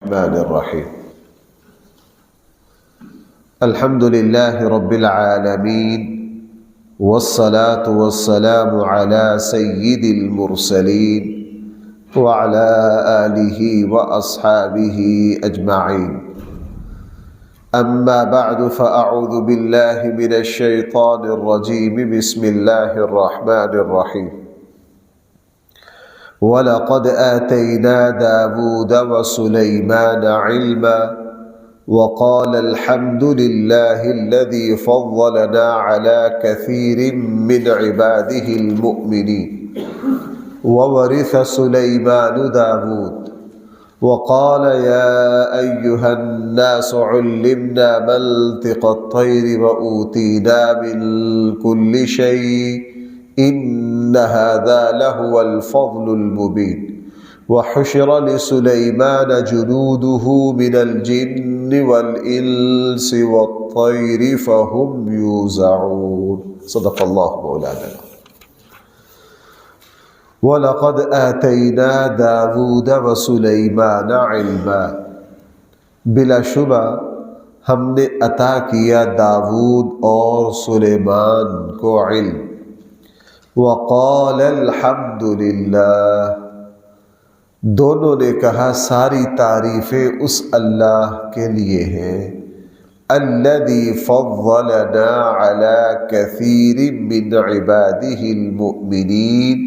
الرحمن الرحیم الحمد للہ رب العالمین والصلاة والسلام على سید المرسلین وعلى آلہ واصحابہ اجمعین اما بعد فاعوذ باللہ من الشیطان الرجیم بسم اللہ الرحمن الرحیم وَلَقَدْ آتَيْنَا دَاوُودَ وَسُلَيْمَانَ عِلْمًا وَقَالَ الْحَمْدُ لِلَّهِ الَّذِي فَضَّلَنَا عَلَى كَثِيرٍ مِّنْ عِبَادِهِ الْمُؤْمِنِينَ وَوَرِثَ سُلَيْمَانُ دَاوُودَ وَقَالَ يَا أَيُّهَا النَّاسُ عُلِّمْنَا مَنطِقَ الطَّيْرِ وَأُوتِينَا مِن كُلِّ شَيْءٍ إن هذا لهو الفضل المبين وحشر لسليمان جنوده من الجن والإنس والطير فهم يوزعون صدق الله مولانا ولقد آتينا داوود وسليمان علما بلا شبہ ہم نے عطا کیا داود اور سلیمان کو علم وقال الحمد للہ دونوں نے کہا ساری تعریفیں اس اللہ کے لیے ہیں الذی فضلنا علی کثیر من عبادہ المؤمنین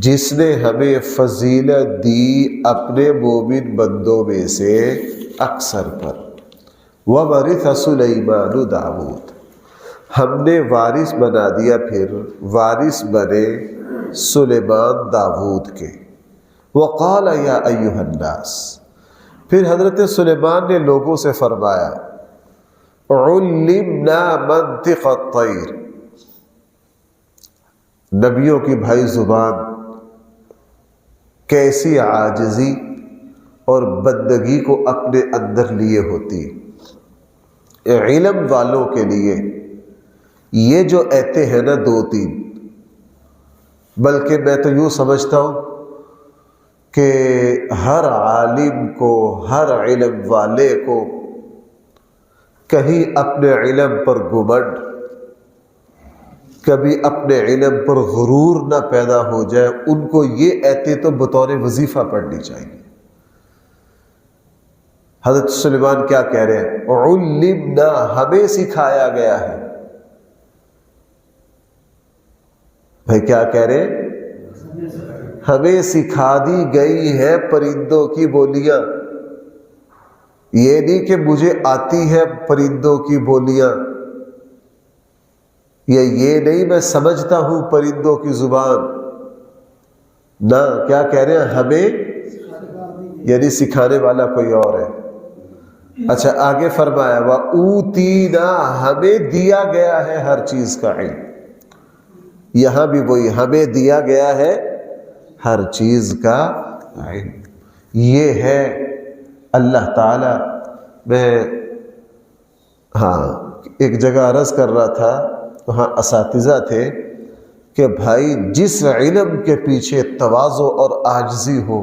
جس نے ہمیں فضیلت دی اپنے مومن بندوں میں سے اکثر پر وورث سلیمان داود ہم نے وارث بنا دیا پھر وارث بنے سلیمان داود کے وقال یا ایھا الناس پھر حضرت سلیمان نے لوگوں سے فرمایا علمنا منطق الطیر نبیوں کی بھائی زبان کیسی عاجزی اور بندگی کو اپنے اندر لیے ہوتی علم والوں کے لیے یہ جو ایتے ہیں نا دو تین بلکہ میں تو یوں سمجھتا ہوں کہ ہر عالم کو ہر علم والے کو کہیں اپنے علم پر گمنڈ کبھی اپنے علم پر غرور نہ پیدا ہو جائے ان کو یہ ایتے تو بطور وظیفہ پڑھنی چاہیے حضرت سلیمان کیا کہہ رہے ہیں علمنا ہمیں سکھایا گیا ہے بھائی کیا کہہ رہے ہمیں سکھا دی گئی ہے پرندوں کی بولیاں یہ نہیں کہ مجھے آتی ہے پرندوں کی بولیاں یہ نہیں میں سمجھتا ہوں پرندوں کی زبان نہ کیا کہہ رہے ہیں ہمیں یعنی سکھانے والا کوئی اور ہے اچھا آگے فرمایا وَأُوتِينَا ہمیں دیا گیا ہے ہر چیز کا علم یہاں بھی وہی ہمیں دیا گیا ہے ہر چیز کا علم یہ ہے اللہ تعالی میں ایک جگہ عرض کر رہا تھا وہاں اساتذہ تھے کہ بھائی جس علم کے پیچھے تواضع اور عاجزی ہو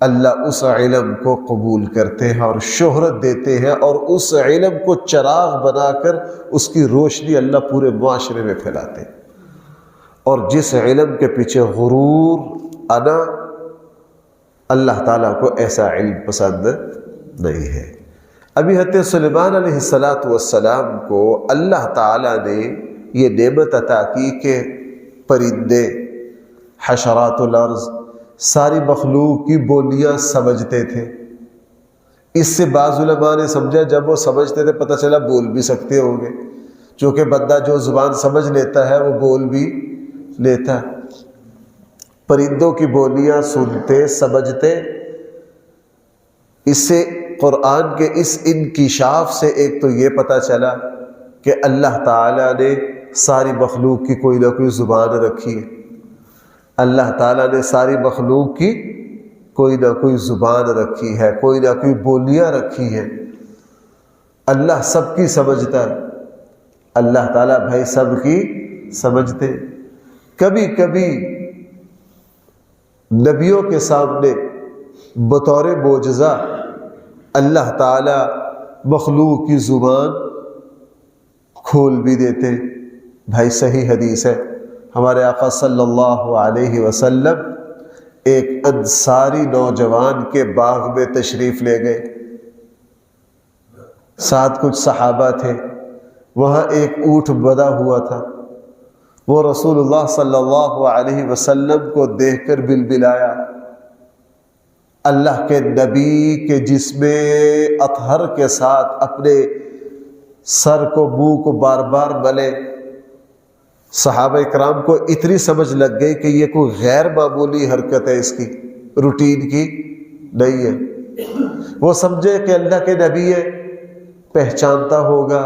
اللہ اس علم کو قبول کرتے ہیں اور شہرت دیتے ہیں اور اس علم کو چراغ بنا کر اس کی روشنی اللہ پورے معاشرے میں پھیلاتے ہیں اور جس علم کے پیچھے غرور انا اللہ تعالیٰ کو ایسا علم پسند نہیں ہے ابھی حضرت سلیمان علیہ السلام کو اللہ تعالیٰ نے یہ نعمت عطا کی کہ پرندے حشرات الارض ساری مخلوق کی بولیاں سمجھتے تھے اس سے بعض علماء نے سمجھا جب وہ سمجھتے تھے پتہ چلا بول بھی سکتے ہوں گے چونکہ بندہ جو زبان سمجھ لیتا ہے وہ بول بھی لیتا پرندوں کی بولیاں سنتے سمجھتے اس سے قرآن کے اس انکشاف سے ایک تو یہ پتہ چلا کہ اللہ تعالیٰ نے ساری مخلوق کی کوئی نہ کوئی زبان رکھی ہے اللہ تعالیٰ نے ساری مخلوق کی کوئی نہ کوئی زبان رکھی ہے کوئی نہ کوئی بولیاں رکھی ہیں اللہ سب کی سمجھتا ہے اللہ تعالیٰ بھائی سب کی سمجھتے کبھی کبھی نبیوں کے سامنے بطور معجزہ اللہ تعالی مخلوق کی زبان کھول بھی دیتے۔ بھائی صحیح حدیث ہے، ہمارے آقا صلی اللہ علیہ وسلم ایک انصاری نوجوان کے باغ میں تشریف لے گئے، ساتھ کچھ صحابہ تھے، وہاں ایک اونٹ بندھا ہوا تھا، وہ رسول اللہ صلی اللہ علیہ وسلم کو دیکھ کر بلبلایا۔ اللہ کے نبی کے جسم اطہر کے ساتھ اپنے سر کو منہ کو بار بار ملے۔ صحابہ اکرام کو اتنی سمجھ لگ گئی کہ یہ کوئی غیر معمولی حرکت ہے، اس کی روٹین کی نہیں ہے۔ وہ سمجھے کہ اللہ کے نبی ہے، پہچانتا ہوگا،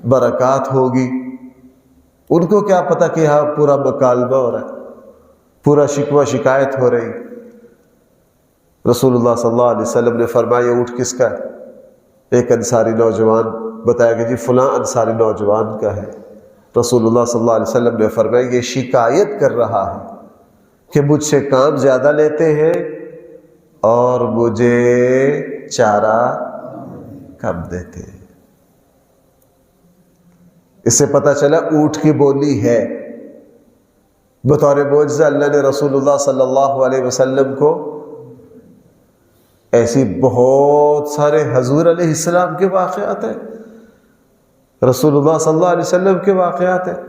برکات ہوگی۔ ان کو کیا پتا کہ یہاں پورا مکالمہ ہو رہا ہے، پورا شکوہ شکایت ہو رہی۔ رسول اللہ صلی اللہ علیہ وسلم نے فرمایا یہ اونٹ کس کا ہے؟ ایک انصاری نوجوان بتایا کہ جی فلاں انصاری نوجوان کا ہے۔ رسول اللہ صلی اللہ علیہ وسلم نے فرمایا یہ شکایت کر رہا ہے کہ مجھ سے کام زیادہ لیتے ہیں اور مجھے چارہ کم دیتے ہیں۔ اس سے پتہ چلا اونٹ کی بولی ہے۔ بطور معجزہ اللہ نے رسول اللہ صلی اللہ علیہ وسلم کو ایسی بہت سارے حضور علیہ السلام کے واقعات ہیں، رسول اللہ صلی اللہ علیہ وسلم کے واقعات ہیں۔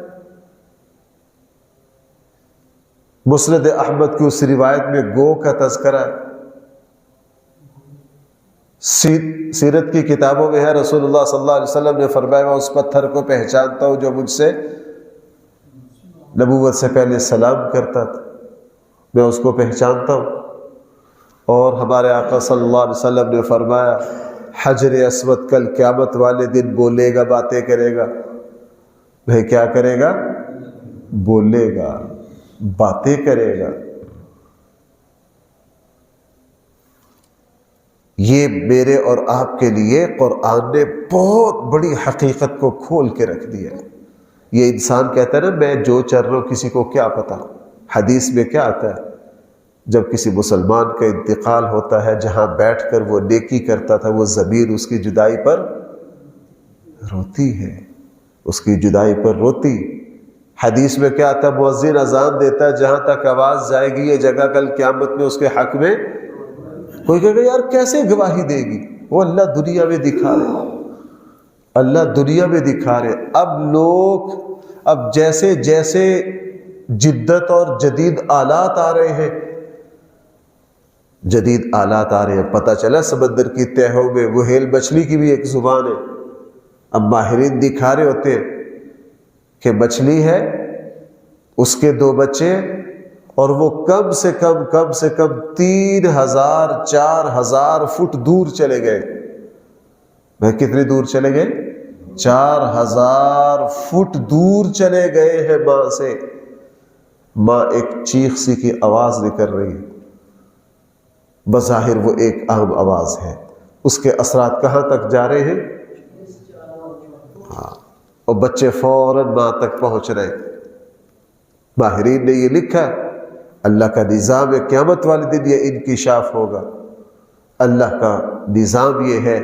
مسند احمد کی اس روایت میں گو کا تذکرہ ہے، سیرت کی کتابوں میں ہے، رسول اللہ صلی اللہ علیہ وسلم نے فرمایا میں اس پتھر کو پہچانتا ہوں جو مجھ سے نبوت سے پہلے سلام کرتا تھا، میں اس کو پہچانتا ہوں۔ اور ہمارے آقا صلی اللہ علیہ وسلم نے فرمایا حجر اسود کل قیامت والے دن بولے گا، باتیں کرے گا۔ بھائی کیا کرے گا؟ بولے گا، باتیں کرے گا۔ یہ میرے اور آپ کے لیے قرآن نے بہت بڑی حقیقت کو کھول کے رکھ دیا۔ یہ انسان کہتا ہے نا میں جو چل رہا ہوں کسی کو کیا پتا۔ حدیث میں کیا آتا ہے؟ جب کسی مسلمان کا انتقال ہوتا ہے، جہاں بیٹھ کر وہ نیکی کرتا تھا، وہ ضمیر اس کی جدائی پر روتی ہے، اس کی جدائی پر روتی۔ حدیث میں کیا آتا ہے؟ مؤذن اذان دیتا ہے، جہاں تک آواز جائے گی یہ جگہ کل قیامت میں اس کے حق میں کوئی کہے گا یار کیسے گواہی دے گی؟ وہ اللہ دنیا میں دکھا رہے، اللہ دنیا میں دکھا رہے۔ اب لوگ جیسے جیسے جدت اور جدید آلات آ رہے ہیں، جدید آلات آ رہے ہیں، پتہ چلا سمندر کی تہوں میں وہیل مچھلی کی بھی ایک زبان ہے۔ اب ماہرین دکھا رہے ہوتے ہیں کہ مچھلی ہے، اس کے 2 بچے، اور وہ کم سے کم 3000 4000 فٹ دور چلے گئے۔ میں کتنی دور چلے گئے؟ 4000 فٹ دور چلے گئے ہیں ماں سے۔ ماں ایک چیخ سی کی آواز نکل رہی ہے، بظاہر وہ ایک عام آواز ہے، اس کے اثرات کہاں تک جا رہے ہیں؟ اور بچے فوراً ماں تک پہنچ رہے۔ ماہرین نے یہ لکھا اللہ کا نظام ہے، قیامت والے دن یہ انکشاف ہوگا۔ اللہ کا نظام یہ ہے،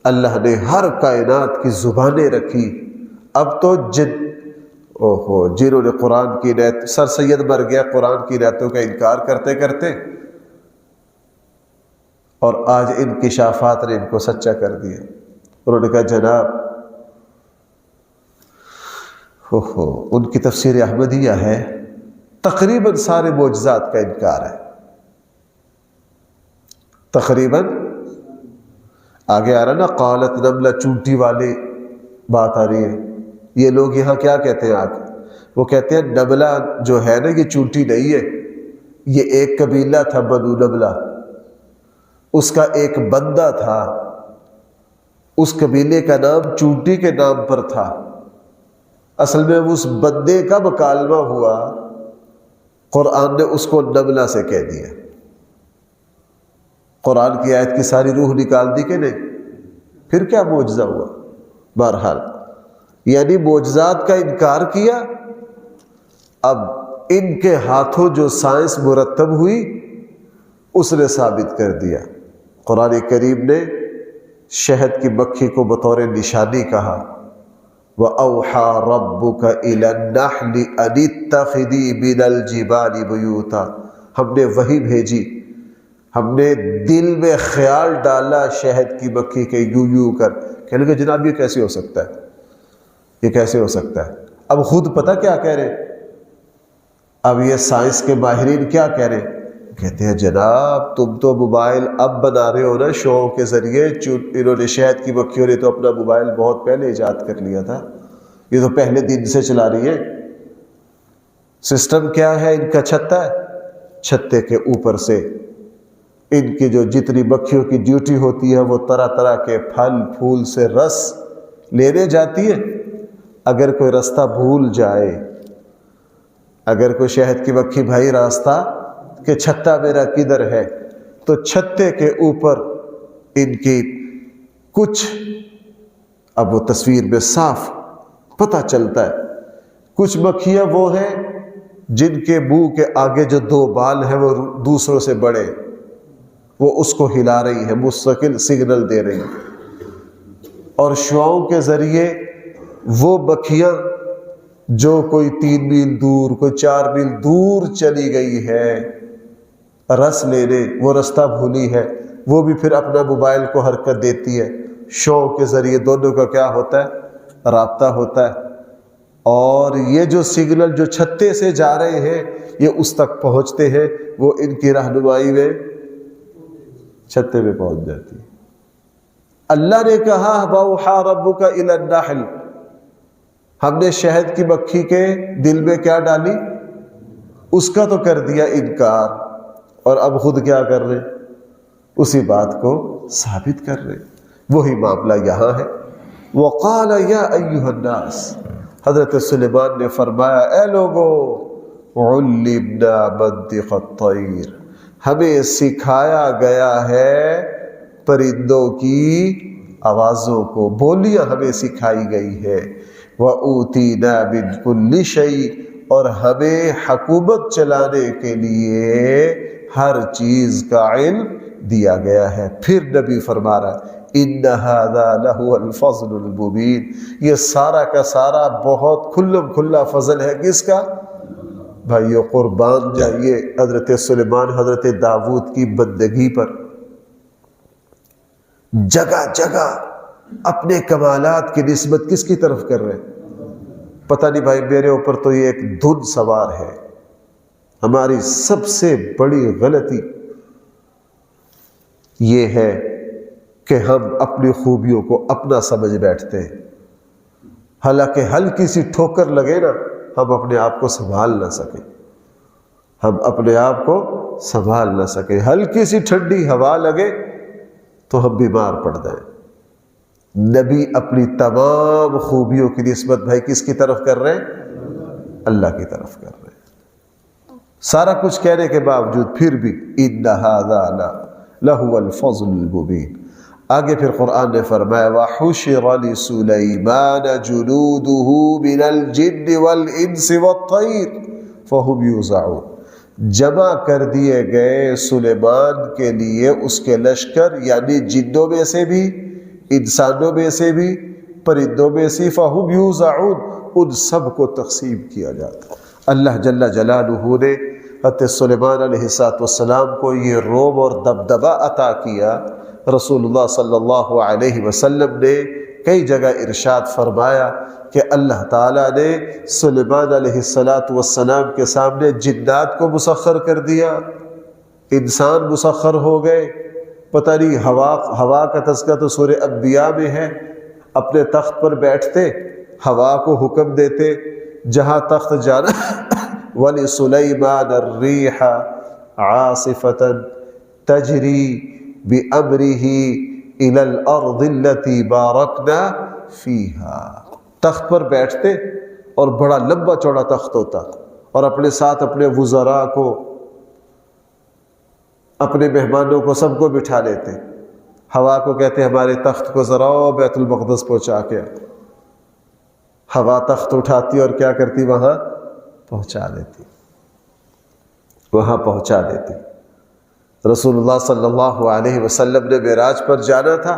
اللہ نے ہر کائنات کی زبانیں رکھی۔ اب تو جنہوں نے قرآن کی نیت، سر سید مر گیا قرآن کی نیتوں کا انکار کرتے کرتے، اور آج انکشافات نے ان کو سچا کر دیا۔ انہوں نے کہا جناب ان کی تفسیر احمدیہ ہے، تقریباً سارے معجزات کا انکار ہے، تقریباً۔ آگے آ رہا نا قالت نملہ، چونٹی والی بات آ رہی ہے۔ یہ لوگ یہاں کیا کہتے ہیں آگے؟ وہ کہتے ہیں نملہ جو ہے نا یہ چونٹی نہیں ہے، یہ ایک قبیلہ تھا بنو نملہ، اس کا ایک بندہ تھا، اس قبیلے کا نام چونٹی کے نام پر تھا۔ اصل میں اس بندے کا مکالمہ ہوا، قرآن نے اس کو نملہ سے کہہ دیا۔ قرآن کی آیت کی ساری روح نکال دی کہ نہیں؟ پھر کیا معجزہ ہوا؟ بہرحال یعنی معجزات کا انکار کیا۔ اب ان کے ہاتھوں جو سائنس مرتب ہوئی اس نے ثابت کر دیا۔ قرآن کریم نے شہد کی مکھی کو بطور نشانی کہا، وَأَوْحَى رَبُّكَ إِلَى النَّحْلِ أَنِ اتَّخِذِي مِنَ الْجِبَالِ بُيُوتًا، ہم نے وحی بھیجی، ہم نے دل میں خیال ڈالا شہد کی مکھی کے یوں یوں کر، کہنے لگے جناب یہ کیسے ہو سکتا ہے، یہ کیسے ہو سکتا ہے؟ اب خود پتہ کیا کہہ رہے، اب یہ سائنس کے ماہرین کیا کہہ رہے، کہتے ہیں جناب تم تو موبائل اب بنا رہے ہو نا شو کے ذریعے، انہوں نے شہد کی مکھیوں نے تو اپنا موبائل بہت پہلے ایجاد کر لیا تھا، یہ تو پہلے دن سے چلا رہی ہے۔ سسٹم کیا ہے ان کا؟ چھتا ہے، چھتے کے اوپر سے ان کی جو جتنی مکھیوں کی ڈیوٹی ہوتی ہے وہ طرح طرح کے پھل پھول سے رس لینے جاتی ہے۔ اگر کوئی راستہ بھول جائے، اگر کوئی شہد کی مکھی بھائی راستہ کہ چھتا میرا کدھر ہے، تو چھتے کے اوپر ان کی کچھ، اب وہ تصویر میں صاف پتہ چلتا ہے، کچھ مکھیاں وہ ہیں جن کے منہ کے آگے جو دو بال ہیں وہ دوسروں سے بڑے، وہ اس کو ہلا رہی ہے، مستقل سگنل دے رہی ہے، اور شعاؤں کے ذریعے وہ مکھیاں جو کوئی 3 میل دور، کوئی 4 میل دور چلی گئی ہے رس لینے، وہ رستہ بھولی ہے، وہ بھی پھر اپنا موبائل کو حرکت دیتی ہے، شعاؤں کے ذریعے دونوں کا کیا ہوتا ہے؟ رابطہ ہوتا ہے، اور یہ جو سگنل جو چھتے سے جا رہے ہیں یہ اس تک پہنچتے ہیں، وہ ان کی رہنمائی میں چھتے میں پہنچ جاتی ہے۔ اللہ نے کہا وَأَوْحَى رَبُّكَ إِلَى النَّحْلِ، ہم نے شہد کی مکھی کے دل میں کیا ڈالی؟ اس کا تو کر دیا انکار، اور اب خود کیا کر رہے؟ اسی بات کو ثابت کر رہے۔ وہی معاملہ یہاں ہے۔ وَقَالَ يَا أَيُّهَا النَّاسِ، حضرت سلیمان نے فرمایا اے لوگو، عُلِّمْنَا مَنطِقَ الطَّيْرِ، ہمیں سکھایا گیا ہے پرندوں کی آوازوں کو، بولیاں ہمیں سکھائی گئی ہے، وَأُوتِينَا مِن كُلِّ شَيْءٍ، اور ہمیں حکومت چلانے کے لیے ہر چیز کا علم دیا گیا ہے۔ پھر نبی فرما رہا ہے إِنَّ هَذَا لَهُوَ الْفَضْلُ الْمُبِينُ، یہ سارا کا سارا بہت کھلم کھلا فضل ہے، کس کا؟ بھائیو قربان جائیے حضرت سلیمان حضرت داؤد کی بندگی پر، جگہ جگہ اپنے کمالات کی نسبت کس کی طرف کر رہے ہیں؟ پتہ نہیں بھائی، میرے اوپر تو یہ ایک دھن سوار ہے۔ ہماری سب سے بڑی غلطی یہ ہے کہ ہم اپنی خوبیوں کو اپنا سمجھ بیٹھتے ہیں، حالانکہ ہلکی سی ٹھوکر لگے نا ہم اپنے آپ کو سنبھال نہ سکیں، ہم اپنے آپ کو سنبھال نہ سکیں، ہلکی سی ٹھنڈی ہوا لگے تو ہم بیمار پڑ جائیں۔ نبی اپنی تمام خوبیوں کی نسبت بھائی کس کی طرف کر رہے ہیں؟ اللہ کی طرف کر رہے ہیں۔ سارا کچھ کہنے کے باوجود پھر بھی إِنَّ هَذَا لَهُوَ الْفَضْلُ الْمُبِينُ۔ آگے پھر قرآن نے فرمایا وَحُشِرَ لِسُلَيْمَانَ جُنُودُهُ مِنَ الْجِنِّ وَالْإِنسِ وَالطَّيْرِ فَهُمْ يُوزَعُونَ، جمع کر دیے گئے سلیمان کے لیے اس کے لشکر، یعنی جنوں میں سے بھی، انسانوں میں سے بھی، پرندوں میں سے، فَهُمْ يُوزَعُونَ، ان سب کو تقسیم کیا جاتا۔ اللہ جل جلالہ نے حضرت سلیمان علیہ السلام کو یہ روب اور دبدبہ عطا کیا۔ رسول اللہ صلی اللہ علیہ وسلم نے کئی جگہ ارشاد فرمایا کہ اللہ تعالیٰ نے سلیمان علیہ السلام کے سامنے جنات کو مسخر کر دیا، انسان مسخر ہو گئے، پتہ نہیں ہوا کا تذکرہ تو سورہ انبیاء میں ہے، اپنے تخت پر بیٹھتے، ہوا کو حکم دیتے جہاں تخت جانا وَلِسُلَيْمَانَ الرِّيحَ عَاصِفَةً تَجْرِي بِأَمْرِهِ إِلَى الْأَرْضِ الَّتِي بَارَكْنَا فِيهَا، تخت پر بیٹھتے اور بڑا لمبا چوڑا تخت ہوتا، اور اپنے ساتھ اپنے وزراء کو، اپنے مہمانوں کو، سب کو بٹھا لیتے، ہوا کو کہتے ہمارے تخت کو ذرا بیت المقدس پہنچا کے، ہوا تخت اٹھاتی اور کیا کرتی؟ وہاں پہنچا دیتی، وہاں پہنچا دیتی۔ رسول اللہ صلی اللہ علیہ وسلم نے معراج پر جانا تھا،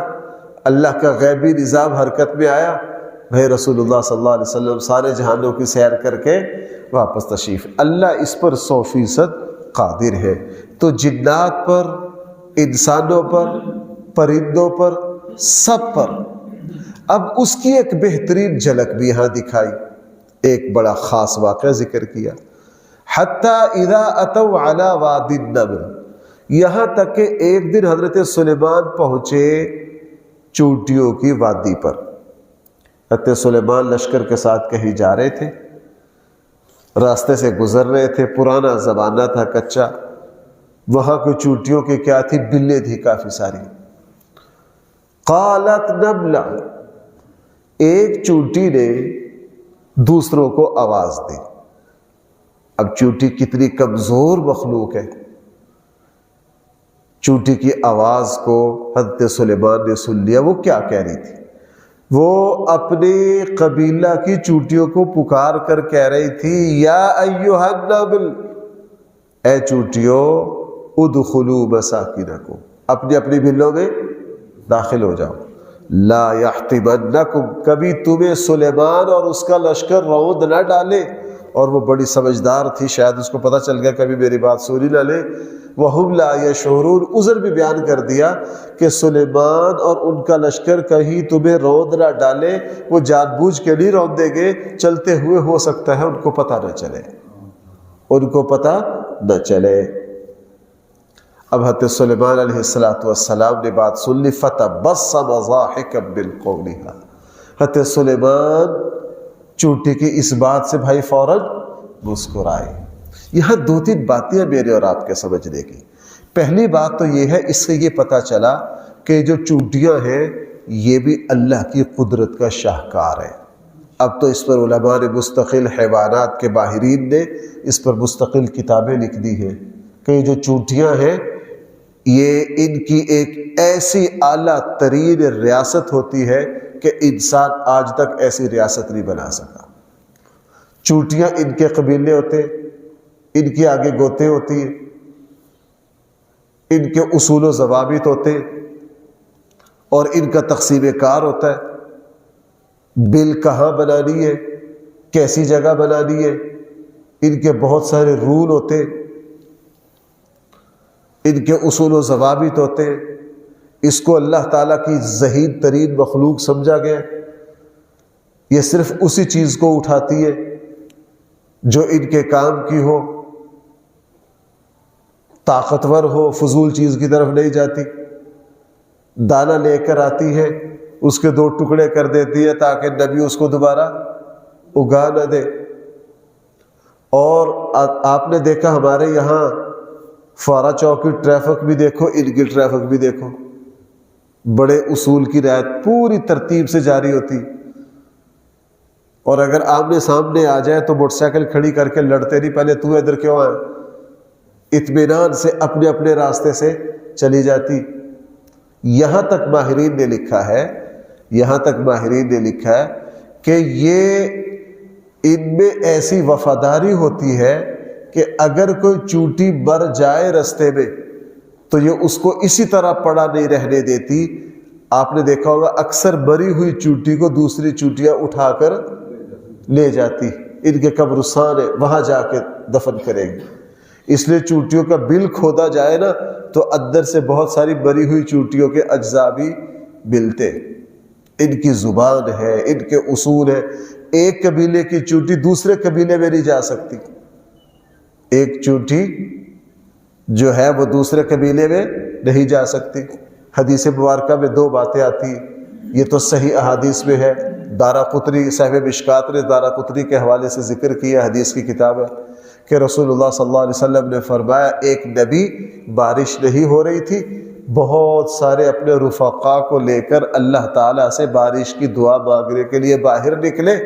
اللہ کا غیبی نظام حرکت میں آیا، بھائی رسول اللہ صلی اللہ علیہ وسلم سارے جہانوں کی سیر کر کے واپس تشریف۔ اللہ اس پر 100% قادر ہے۔ تو جنات پر، انسانوں پر، پرندوں پر، سب پر۔ اب اس کی ایک بہترین جھلک بھی یہاں دکھائی، ایک بڑا خاص واقعہ ذکر کیا۔ حتیٰ اذا اتوا علی وادی النمل، یہاں تک کہ ایک دن حضرت سلیمان پہنچے چونٹیوں کی وادی پر۔ حضرت سلیمان لشکر کے ساتھ کہیں جا رہے تھے، راستے سے گزر رہے تھے، پرانا زمانہ تھا، کچا، وہاں کوئی چونٹیوں کی کیا تھی، بلیں تھی کافی ساری۔ قالت نملہ، ایک چونٹی نے دوسروں کو آواز دی۔ اب چونٹی کتنی کمزور مخلوق ہے، چونٹی کی آواز کو حضرت سلیمان نے سن لیا۔ وہ کیا کہہ رہی تھی؟ وہ اپنے قبیلہ کی چونٹیوں کو پکار کر کہہ رہی تھی، یا ایھا النمل، اے چونٹیوں، ادخلوا مساکنکم، اپنی اپنی بلوں میں داخل ہو جاؤ۔ لا یحطمنکم، کبھی تمہیں سلیمان اور اس کا لشکر روند نہ ڈالے۔ اور وہ بڑی سمجھدار تھی، شاید اس کو پتہ چل گیا کبھی میری بات سنی نہ لے۔ وَهُمْ لَا يَشْعُرُونَ، عذر بھی بیان کر دیا کہ سلیمان اور ان کا لشکر کہیں تمہیں روند نہ ڈالے، وہ جان بوجھ کے نہیں روندیں گے، چلتے ہوئے ہو سکتا ہے ان کو پتہ نہ چلے، ان کو پتہ نہ چلے۔ اب حضرت سلیمان علیہ السلام نے بات سن لی، فَتَبَسَّمَ ضَاحِكًا مِّن قَوْلِهَا، حضرت سلیمان چونٹی کی اس بات سے بھائی فوراً مسکرائے۔ یہاں 2-3 باتیں میرے اور آپ کے سمجھنے کی۔ پہلی بات تو یہ ہے، اس سے یہ پتہ چلا کہ جو چونٹیاں ہیں یہ بھی اللہ کی قدرت کا شاہکار ہے۔ اب تو اس پر علماء نے مستقل، حیوانات کے ماہرین نے اس پر مستقل کتابیں لکھ دی ہیں کہ یہ جو چونٹیاں ہیں یہ ان کی ایک ایسی اعلیٰ ترین ریاست ہوتی ہے کہ انسان آج تک ایسی ریاست نہیں بنا سکا۔ چونٹیاں ان کے قبیلے ہوتے، ان کی آگے گوتے ہوتی ہیں، ان کے اصول و ضوابط ہوتے ہیں، اور ان کا تقسیم کار ہوتا ہے، بل کہاں بنانی ہے، کیسی جگہ بنانی ہے، ان کے بہت سارے رول ہوتے ہیں، ان کے اصول و ضوابط ہوتے ہیں۔ اس کو اللہ تعالیٰ کی ذہین ترین مخلوق سمجھا گیا، یہ صرف اسی چیز کو اٹھاتی ہے جو ان کے کام کی ہو، طاقتور ہو، فضول چیز کی طرف نہیں جاتی۔ دانہ لے کر آتی ہے، اس کے 2 ٹکڑے کر دیتی ہے تاکہ نبی اس کو دوبارہ اگا نہ دے۔ اور آپ نے دیکھا ہمارے یہاں فارا چوک کی ٹریفک بھی دیکھو، ان کی ٹریفک بھی دیکھو، بڑے اصول کی رعایت پوری ترتیب سے جاری ہوتی، اور اگر آمنے سامنے آ جائے تو موٹر سائیکل کھڑی کر کے لڑتے نہیں، پہلے تو ادھر کیوں آئے، اطمینان سے اپنے اپنے راستے سے چلی جاتی۔ یہاں تک ماہرین نے لکھا ہے، یہاں تک ماہرین نے لکھا ہے کہ یہ ان میں ایسی وفاداری ہوتی ہے کہ اگر کوئی چونٹی مر جائے رستے میں تو یہ اس کو اسی طرح پڑا نہیں رہنے دیتی۔ آپ نے دیکھا ہوگا اکثر مری ہوئی چونٹی کو دوسری چونٹیاں اٹھا کر لے جاتی، ان کے قبرستان ہے وہاں جا کے دفن کریں گے۔ اس لیے چونٹیوں کا بل کھودا جائے نا تو اندر سے بہت ساری مری ہوئی چونٹیوں کے اجزاء بھی ملتے۔ ان کی زبان ہے، ان کے اصول ہے۔ ایک قبیلے کی چونٹی دوسرے قبیلے میں نہیں جا سکتی، ایک چونٹی جو ہے وہ دوسرے قبیلے میں نہیں جا سکتی۔ حدیث مبارکہ میں 2 باتیں آتی ہیں، یہ تو صحیح احادیث میں ہے، دارقطنی صاحب مشکات نے دارقطنی کے حوالے سے ذکر کیا، حدیث کی کتاب ہے، کہ رسول اللہ صلی اللہ علیہ وسلم نے فرمایا ایک نبی، بارش نہیں ہو رہی تھی، بہت سارے اپنے رفقا کو لے کر اللہ تعالیٰ سے بارش کی دعا مانگنے کے لیے باہر نکلے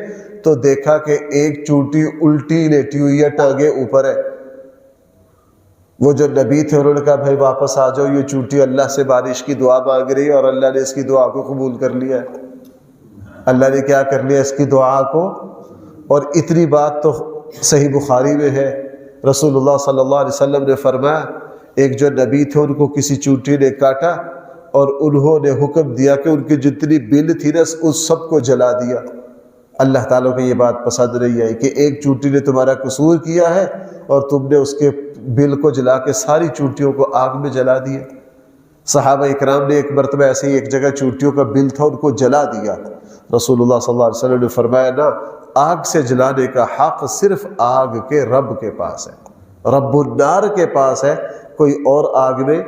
تو دیکھا کہ ایک چونٹی الٹی لیٹی ہوئی ہے، ٹانگیں اوپر ہے۔ وہ جو نبی تھے انہوں نے کہا بھائی واپس آ جاؤ، یہ چونٹی اللہ سے بارش کی دعا مانگ رہی ہے اور اللہ نے اس کی دعا کو قبول کر لیا ہے۔ اللہ نے کیا کر لیا اس کی دعا کو؟ اور اتنی بات تو صحیح بخاری میں ہے، رسول اللہ صلی اللہ علیہ وسلم نے فرمایا ایک جو نبی تھے ان کو کسی چونٹی نے کاٹا اور انہوں نے حکم دیا کہ ان کی جتنی بل تھی نا اس سب کو جلا دیا۔ اللہ تعالیٰ کو یہ بات پسند نہیں آئی کہ ایک چونٹی نے تمہارا قصور کیا ہے اور تم نے اس کے بل کو جلا کے ساری چونٹیوں کو آگ میں جلا دیا۔ صحابہ اکرام نے ایک مرتبہ ایسے ہی ایک جگہ چونٹیوں کا بل تھا، ان کو جلا دیا۔ رسول اللہ صلی اللہ علیہ وسلم نے فرمایا نا، آگ سے جلانے کا حق صرف آگ کے رب کے پاس ہے، رب النار کے پاس ہے، کوئی اور آگ میں۔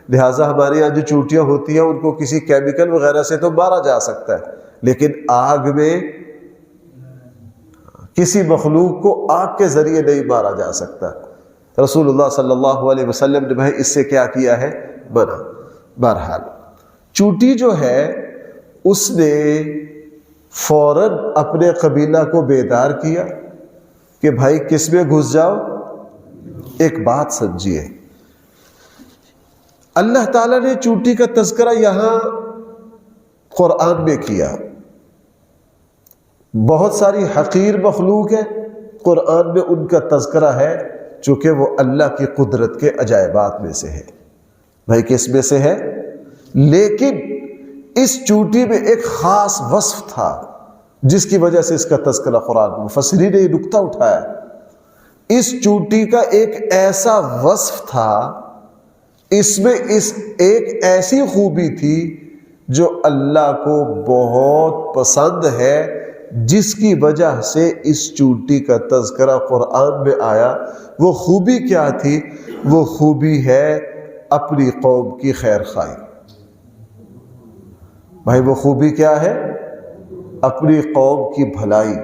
لہٰذا ہمارے یہاں جو چونٹیاں ہوتی ہیں ان کو کسی کیمیکل وغیرہ سے تو مارا جا سکتا ہے، لیکن آگ میں کسی مخلوق کو آگ کے ذریعے نہیں مارا جا سکتا۔ رسول اللہ صلی اللہ علیہ وسلم نے بھائی اس سے کیا کیا ہے؟ منع۔ بہرحال چونٹی جو ہے اس نے فوراً اپنے قبیلہ کو بیدار کیا کہ بھائی کس میں گھس جاؤ۔ ایک بات سمجھیے، اللہ تعالیٰ نے چونٹی کا تذکرہ یہاں قرآن میں کیا۔ بہت ساری حقیر مخلوق ہے، قرآن میں ان کا تذکرہ ہے چونکہ وہ اللہ کی قدرت کے عجائبات میں سے ہے۔ بھائی کس میں سے ہے؟ لیکن اس چونٹی میں ایک خاص وصف تھا جس کی وجہ سے اس کا تذکرہ قرآن میں، مفسرین نے یہ نکتہ اٹھایا۔ اس چونٹی کا ایک ایسا وصف تھا، اس میں ایک ایسی خوبی تھی جو اللہ کو بہت پسند ہے، جس کی وجہ سے اس چونٹی کا تذکرہ قرآن میں آیا۔ وہ خوبی کیا تھی؟ وہ خوبی ہے اپنی قوم کی خیر خواہی۔ بھائی وہ خوبی کیا ہے؟ اپنی قوم کی بھلائی،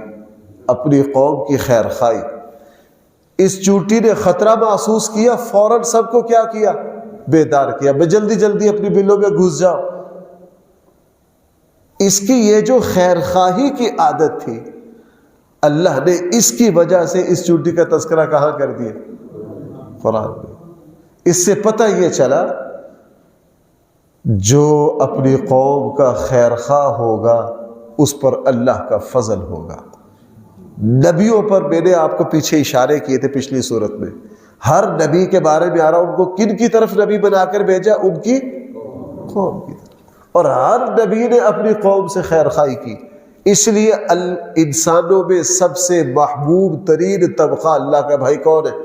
اپنی قوم کی خیر خواہی۔ اس چونٹی نے خطرہ محسوس کیا، فوراً سب کو کیا کیا؟ بیدار کیا، بے جلدی جلدی اپنی بلوں میں گھس جاؤ۔ اس کی یہ جو خیر خواہی کی عادت تھی، اللہ نے اس کی وجہ سے اس چونٹی کا تذکرہ کہاں کر دیا؟ قرآن میں۔ اس سے پتہ یہ چلا جو اپنی قوم کا خیر خواہ ہوگا اس پر اللہ کا فضل ہوگا۔ نبیوں پر میں نے آپ کو پیچھے اشارے کیے تھے پچھلی صورت میں، ہر نبی کے بارے میں آ رہا، ان کو کن کی طرف نبی بنا کر بھیجا؟ ان کی قوم کی طرف، اور ہر نبی نے اپنی قوم سے خیر خواہی کی۔ اس لیے انسانوں میں سب سے محبوب ترین طبقہ اللہ کا بھائی کون ہے؟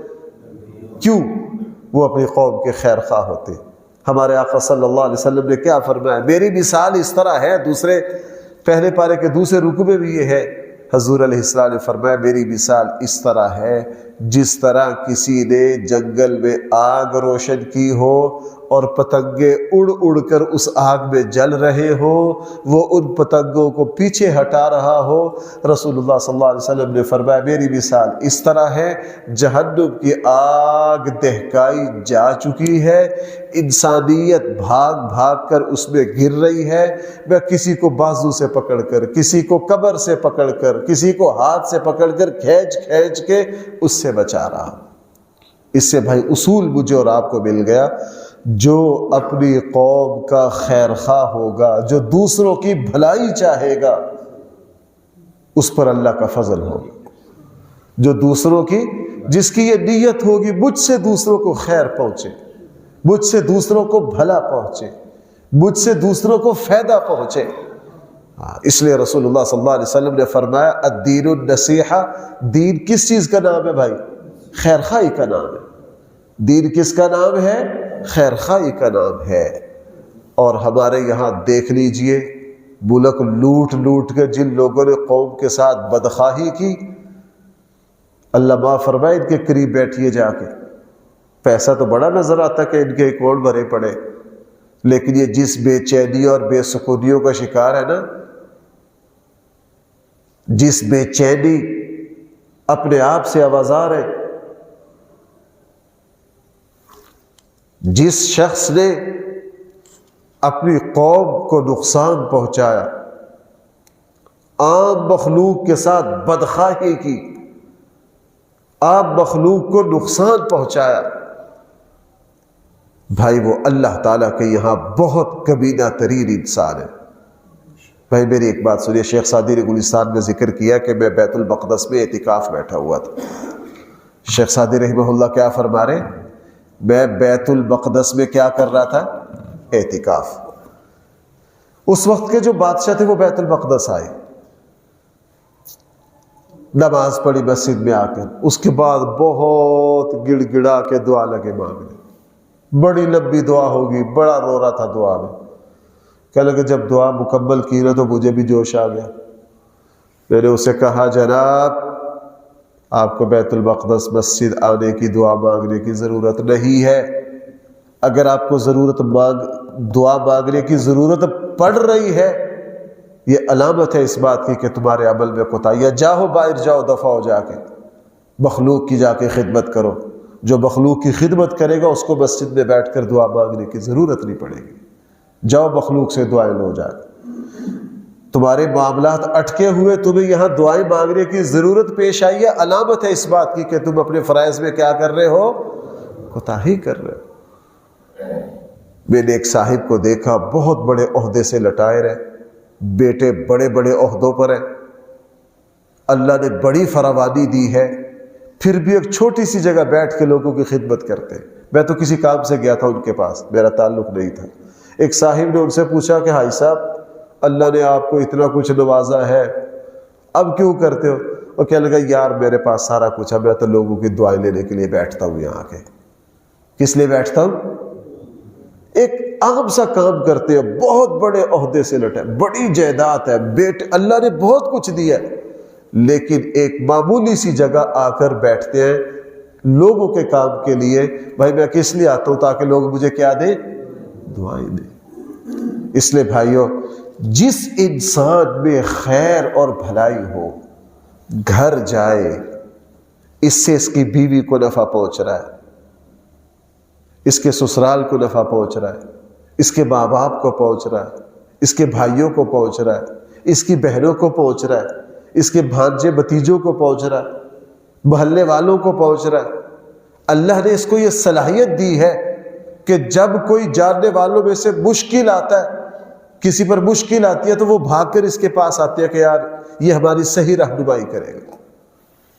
کیوں؟ وہ اپنی قوم کے خیر خواہ ہوتے۔ ہمارے آقا صلی اللہ علیہ وسلم نے کیا فرمایا؟ میری مثال اس طرح ہے، دوسرے پہلے پارے کے دوسرے رکوع میں بھی یہ ہے، حضور علیہ السلام نے فرمایا میری مثال اس طرح ہے جس طرح کسی نے جنگل میں آگ روشن کی ہو اور پتنگے اڑ اڑ کر اس آگ میں جل رہے ہو، وہ ان پتنگوں کو پیچھے ہٹا رہا ہو۔ رسول اللہ صلی اللہ علیہ وسلم نے فرمایا میری مثال اس طرح ہے، جہنم کی آگ دہکائی جا چکی ہے، انسانیت بھاگ بھاگ کر اس میں گر رہی ہے، میں کسی کو بازو سے پکڑ کر، کسی کو کمر سے پکڑ کر، کسی کو ہاتھ سے پکڑ کر کھینچ کھینچ کے اس سے بچا رہا ہوں۔ اس سے بھائی اصول مجھے اور آپ کو مل گیا، جو اپنی قوم کا خیر خواہ ہوگا، جو دوسروں کی بھلائی چاہے گا، اس پر اللہ کا فضل ہوگا۔ جو دوسروں کی، جس کی یہ نیت ہوگی مجھ سے دوسروں کو خیر پہنچے، مجھ سے دوسروں کو بھلا پہنچے، مجھ سے دوسروں کو فائدہ پہنچے۔ اس لیے رسول اللہ صلی اللہ علیہ وسلم نے فرمایا الدین النصیحہ، دین کس چیز کا نام ہے بھائی؟ خیر خواہی کا نام ہے۔ دین کس کا نام ہے؟ خیر خواہی کا نام ہے۔ اور ہمارے یہاں دیکھ لیجئے، ملک لوٹ لوٹ کے جن لوگوں نے قوم کے ساتھ بدخواہی کی، اللہ معاف فرمائے ان کے قریب بیٹھیے جا کے، پیسہ تو بڑا نظر آتا کہ ان کے اکاؤنٹ بھرے پڑے، لیکن یہ جس بے چینی اور بے سکونیوں کا شکار ہے نا، جس بے چینی اپنے آپ سے آوازار ہے، جس شخص نے اپنی قوم کو نقصان پہنچایا، عام مخلوق کے ساتھ بدخواہی کی، عام مخلوق کو نقصان پہنچایا، بھائی وہ اللہ تعالیٰ کے یہاں بہت کمینہ ترین انسان ہے۔ بھائی میری ایک بات سنیے، شیخ سعدی نے گلستان میں ذکر کیا کہ میں بیت المقدس میں اعتکاف بیٹھا ہوا تھا۔ شیخ سعدی رحمہ اللہ کیا فرما رہے؟ میں بیت المقدس میں کیا کر رہا تھا؟ اعتکاف۔ اس وقت کے جو بادشاہ تھے وہ بیت المقدس آئے، نماز پڑھی مسجد میں آ کر، اس کے بعد بہت گڑ گڑا کے دعا لگے مانگنے، بڑی لمبی دعا ہوگی، بڑا رو رہا تھا دعا میں۔ کہنے لگے جب دعا مکمل کی نا تو مجھے بھی جوش آ گیا۔ میں نے اسے کہا جناب آپ کو بیت المقدس مسجد آنے کی دعا مانگنے کی ضرورت نہیں ہے، اگر آپ کو دعا مانگنے کی ضرورت پڑ رہی ہے یہ علامت ہے اس بات کی کہ تمہارے عمل میں کوتاہی ہے، جاؤ باہر جاؤ، دفع ہو جا کے مخلوق کی جا کے خدمت کرو۔ جو مخلوق کی خدمت کرے گا اس کو مسجد میں بیٹھ کر دعا مانگنے کی ضرورت نہیں پڑے گی، جاؤ مخلوق سے دعائیں لو جا کے۔ تمہارے معاملات اٹکے ہوئے، تمہیں یہاں دعائیں مانگنے کی ضرورت پیش آئی ہے، علامت ہے اس بات کی کہ تم اپنے فرائض میں کیا کر رہے ہو؟ کوتاہی کر رہے ہو۔ میں نے ایک صاحب کو دیکھا، بہت بڑے عہدے سے لٹائر ہے، بیٹے بڑے بڑے عہدوں پر ہیں، اللہ نے بڑی فراوانی دی ہے، پھر بھی ایک چھوٹی سی جگہ بیٹھ کے لوگوں کی خدمت کرتے ہیں۔ میں تو کسی کام سے گیا تھا ان کے پاس، میرا تعلق نہیں تھا۔ ایک صاحب نے ان سے پوچھا کہ بھائی صاحب اللہ نے آپ کو اتنا کچھ نوازا ہے، اب کیوں کرتے ہو؟ وہ کہنے لگا یار میرے پاس سارا کچھ ہے، میں تو لوگوں کی دعائیں لینے کے لیے بیٹھتا ہوں یہاں کے۔ کس لیے بیٹھتا ہوں؟ ایک عام سا کام کرتے ہیں، بہت بڑے عہدے سے لٹے، بڑی جائیداد ہے، بیٹے اللہ نے بہت کچھ دیا ہے، لیکن ایک معمولی سی جگہ آ کر بیٹھتے ہیں لوگوں کے کام کے لیے۔ بھائی میں کس لیے آتا ہوں؟ تاکہ لوگ مجھے کیا دیں؟ دعائیں دیں۔ اس لیے بھائیوں، جس انسان میں خیر اور بھلائی ہو، گھر جائے، اس سے اس کی بیوی کو نفع پہنچ رہا ہے، اس کے سسرال کو نفع پہنچ رہا ہے، اس کے ماں باپ کو پہنچ رہا ہے، اس کے بھائیوں کو پہنچ رہا ہے، اس کی بہنوں کو پہنچ رہا ہے، اس کے بھانجے بھتیجوں کو پہنچ رہا ہے، محلے والوں کو پہنچ رہا ہے۔ اللہ نے اس کو یہ صلاحیت دی ہے کہ جب کوئی جاننے والوں میں سے مشکل آتا ہے، کسی پر مشکل آتی ہے، تو وہ بھاگ کر اس کے پاس آتے ہیں کہ یار یہ ہماری صحیح رہنمائی کرے گا،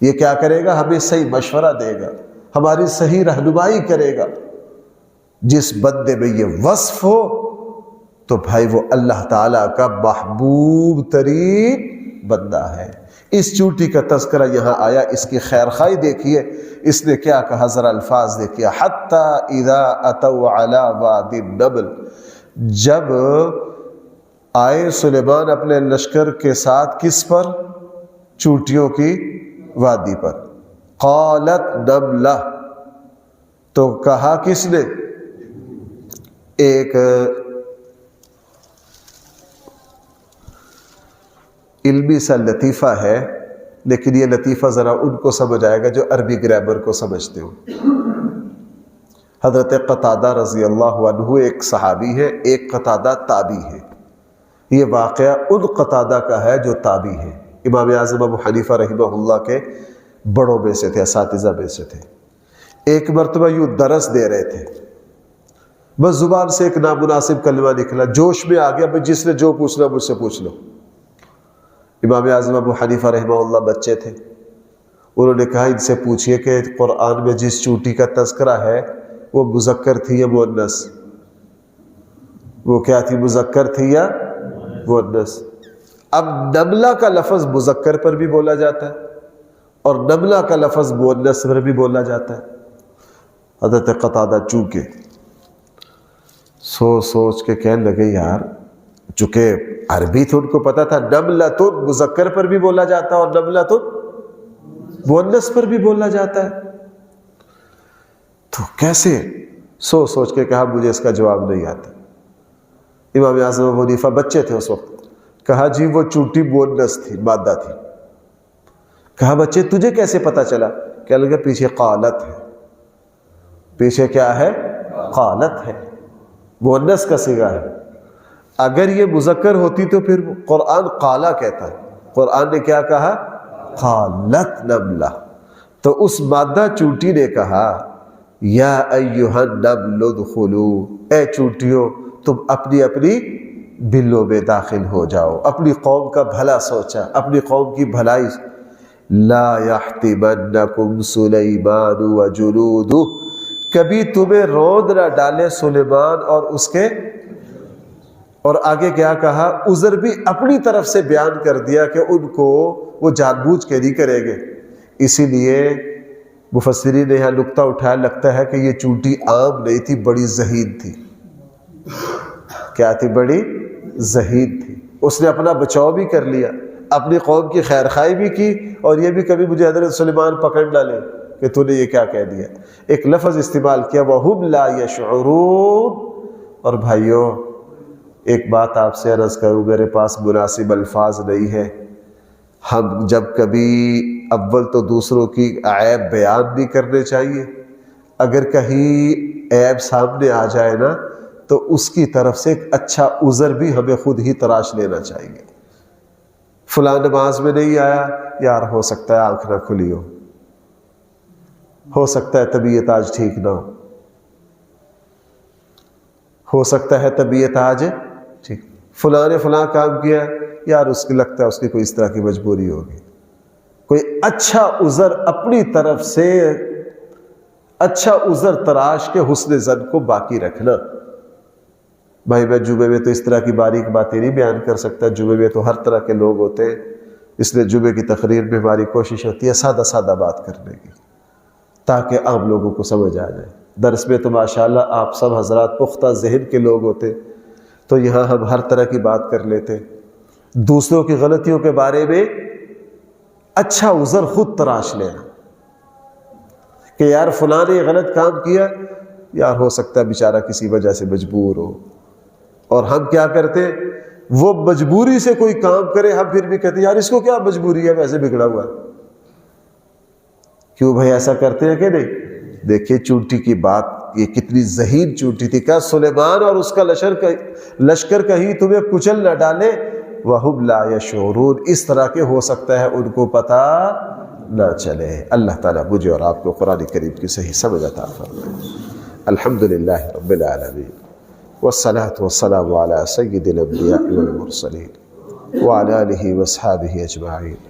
یہ کیا کرے گا؟ ہمیں صحیح مشورہ دے گا، ہماری صحیح رہنمائی کرے گا۔ جس بندے میں یہ وصف ہو تو بھائی وہ اللہ تعالیٰ کا محبوب ترین بندہ ہے۔ اس چوٹی کا تذکرہ یہاں آیا، اس کی خیر خواہی دیکھیے، اس نے کیا کہا، ذرا الفاظ دیکھیے، حتی اذا اتوا علی وادی النمل، جب آئے سلیمان اپنے لشکر کے ساتھ کس پر؟ چوٹیوں کی وادی پر۔ قالت نملہ، تو کہا کس نے؟ ایک علمی سا لطیفہ ہے، لیکن یہ لطیفہ ذرا ان کو سمجھ آئے گا جو عربی گرامر کو سمجھتے ہو۔ حضرت قتادہ رضی اللہ عنہ ایک صحابی ہے، ایک قتادہ تابعی ہے۔ یہ واقعہ ان قتادہ کا ہے جو تابعی ہے، امام اعظم ابو حنیفہ رحمہ اللہ کے بڑوں میں سے تھے، اساتذہ میں سے تھے۔ ایک مرتبہ یوں درس دے رہے تھے، بس زبان سے ایک نامناسب کلمہ نکلا، جوش میں آ گیا، بس جس نے جو پوچھنا مجھ سے پوچھ لو۔ امام اعظم ابو حنیفہ رحمہ اللہ بچے تھے، انہوں نے کہا ان سے پوچھئے کہ قرآن میں جس چوٹی کا تذکرہ ہے وہ مذکر تھی یا مؤنث؟ وہ کیا تھی، مذکر تھی یا مؤنث؟ اب نملہ کا لفظ مذکر پر بھی بولا جاتا ہے اور نملہ کا لفظ مؤنث پر بھی بولا جاتا ہے۔ حضرت قتادہ چونکہ سوچ کے کہنے لگے یار، چونکہ عربی تو ان کو پتا تھا نملۃ مذکر پر بھی بولا جاتا ہے اور نملۃ مؤنث پر بھی بولا جاتا ہے، تو کیسے؟ سوچ کے کہا مجھے اس کا جواب نہیں آتا۔ امام اعظم ابو حنیفہ بچے تھے اس وقت، کہا جی وہ چوٹی مؤنث تھی، مادہ تھی۔ کہا بچے تجھے کیسے پتا چلا؟ کہنے لگا پیچھے قالت ہے، پیچھے کیا ہے؟ قالت ہے، مؤنث کا صیغہ ہے۔ اگر یہ مذکر ہوتی تو پھر قرآن قالا کہتا ہے، قرآن نے کیا کہا؟ قالت نملہ۔ تو اس مادہ چونٹی نے کہا یا ایھا النمل ادخلوا، اے چونٹیوں تم اپنی اپنی بلوں میں داخل ہو جاؤ، اپنی قوم کا بھلا سوچا، اپنی قوم کی بھلائی۔ لا یحطمنکم سلیمان وجنودہ، کبھی تمہیں رود نہ ڈالے سلیمان اور اس کے اور آگے کیا کہا؟ عذر بھی اپنی طرف سے بیان کر دیا کہ ان کو وہ جان بوجھ کے نہیں کریں گے. اسی لیے مفسرین نے یہاں نقطہ اٹھایا، لگتا ہے کہ یہ چونٹی عام نہیں تھی، بڑی ذہین تھی. کیا تھی؟ بڑی ذہین تھی. اس نے اپنا بچاؤ بھی کر لیا، اپنی قوم کی خیر خواہی بھی کی، اور یہ بھی کبھی مجھے حضرت سلیمان پکڑ نہ لے کہ تو نے یہ کیا کہہ دیا. ایک لفظ استعمال کیا، وَهُمْ لَا يَشْعُرُونَ. اور بھائیوں ایک بات آپ سے عرض کروں، میرے پاس مناسب الفاظ نہیں ہے. ہم جب کبھی اول تو دوسروں کی عیب بیان نہیں کرنے چاہیے، اگر کہیں عیب سامنے آ جائے نا تو اس کی طرف سے ایک اچھا عذر بھی ہمیں خود ہی تراش لینا چاہیے. فلاں نماز میں نہیں آیا، یار ہو سکتا ہے آنکھ نہ کھلی ہو سکتا ہے طبیعت آج ٹھیک نہ ہو سکتا ہے طبیعت آج ٹھیک. فلاں نے فلاں کام کیا، یار اس کو لگتا ہے اس کی کوئی اس طرح کی مجبوری ہوگی. کوئی اچھا عذر اپنی طرف سے، اچھا عذر تراش کے حسن ظن کو باقی رکھنا. بھائی میں جمعے میں تو اس طرح کی باریک باتیں نہیں بیان کر سکتا، جمعے میں تو ہر طرح کے لوگ ہوتے ہیں، اس لیے جمعے کی تقریر میں ہماری کوشش ہوتی ہے سادہ سادہ بات کرنے کی تاکہ عام لوگوں کو سمجھ آ جائے. درس میں تو ماشاءاللہ آپ سب حضرات پختہ ذہن کے لوگ ہوتے، تو یہاں ہم ہر طرح کی بات کر لیتے. دوسروں کی غلطیوں کے بارے میں اچھا عذر خود تراش لینا کہ یار فلاں نے غلط کام کیا، یار ہو سکتا ہے بیچارہ کسی وجہ سے مجبور ہو. اور ہم کیا کرتے؟ وہ مجبوری سے کوئی کام کرے، ہم پھر بھی کہتے یار اس کو کیا مجبوری ہے، ویسے بگڑا ہوا. کیوں بھائی ایسا کرتے ہیں کہ نہیں؟ دیکھیے چونٹی کی بات، یہ کتنی ذہین چونٹی تھی. کیا سلیمان اور اس کا لشکر کہیں تمہیں کچل نہ ڈالے؟ وَهُمْ لَا يَشْعُرُونَ. اس طرح کے ہو سکتا ہے ان کو پتہ نہ چلے. اللہ تعالیٰ مجھے اور آپ کو قرآن کریم کی صحیح سمجھ عطا فرمائے. الحمدللہ رب العالمین، والصلاة والسلام على سید الانبیاء والمرسلین وعلى آلہ واصحابہ اجمعین.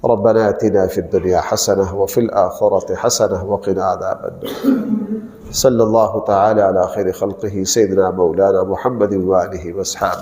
ربنا آتنا في الدنيا حسنة وفي الآخرة حسنة وقنا عذاب النار. صلی اللہ تعالی علی خیر خلقہ سیدنا مولانا محمد وآلہ واصحابہ.